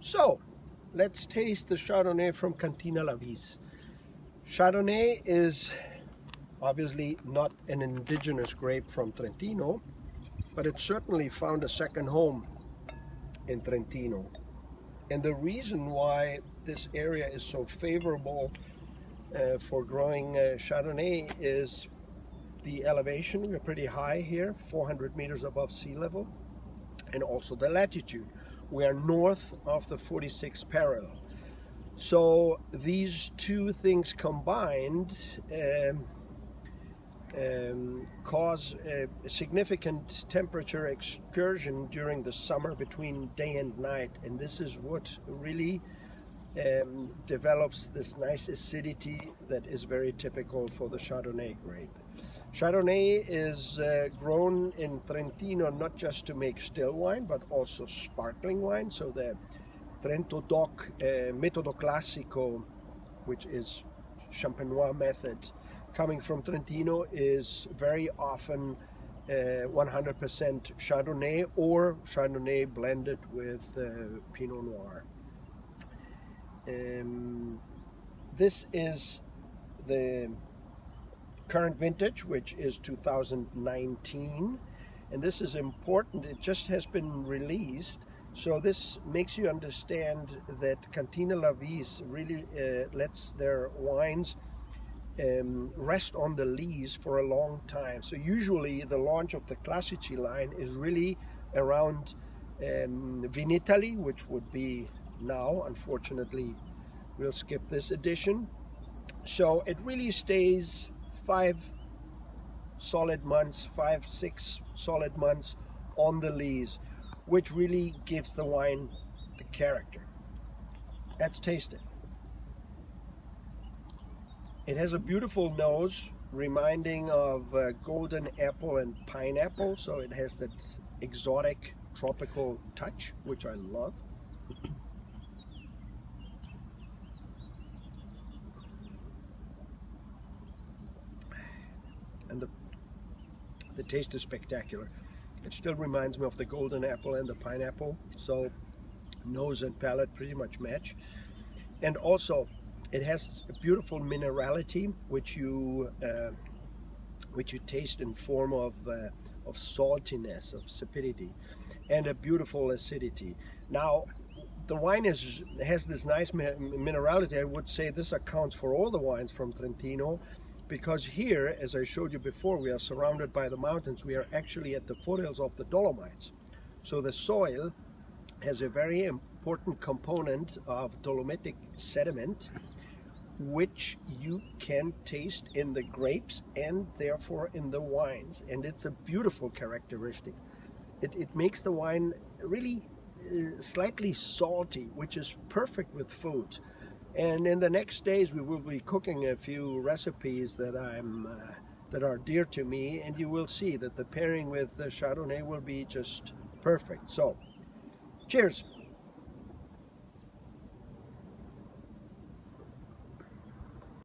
So, let's taste the Chardonnay from Cantina Lavis. Chardonnay is obviously not an indigenous grape from Trentino, but it certainly found a second home in Trentino. And the reason why this area is so favorable for growing Chardonnay is the elevation. We're pretty high here, 400 meters above sea level, and also the latitude. We are north of the 46th parallel. So these two things combined cause a significant temperature excursion during the summer between day and night, and this is what really develops this nice acidity that is very typical for the Chardonnay grape. Chardonnay is grown in Trentino not just to make still wine, but also sparkling wine. So the Trento DOC Metodo Classico, which is Champenois method, coming from Trentino, is very often 100% Chardonnay or Chardonnay blended with Pinot Noir. This is the current vintage, which is 2019, and this is important. It just has been released, so this makes you understand that Cantina Lavis really lets their wines rest on the lees for a long time. So usually the launch of the Classici line is really around Vinitaly, which would be now. Unfortunately, we'll skip this edition. So it really stays 5 solid months, 5-6 solid months on the lees, which really gives the wine the character. Let's taste it. It has a beautiful nose, reminding of golden apple and pineapple, so it has that exotic tropical touch, which I love. And the taste is spectacular. It still reminds me of the golden apple and the pineapple, so nose and palate pretty much match. And also, it has a beautiful minerality, which you taste in form of saltiness, of sapidity, and a beautiful acidity. Now, the wine has this nice minerality. I would say this accounts for all the wines from Trentino, because here, as I showed you before, we are surrounded by the mountains. We are actually at the foothills of the Dolomites. So the soil has a very important component of dolomitic sediment, which you can taste in the grapes and therefore in the wines. And it's a beautiful characteristic. It makes the wine really slightly salty, which is perfect with food. And in the next days, we will be cooking a few recipes that that are dear to me, and you will see that the pairing with the Chardonnay will be just perfect. So, cheers!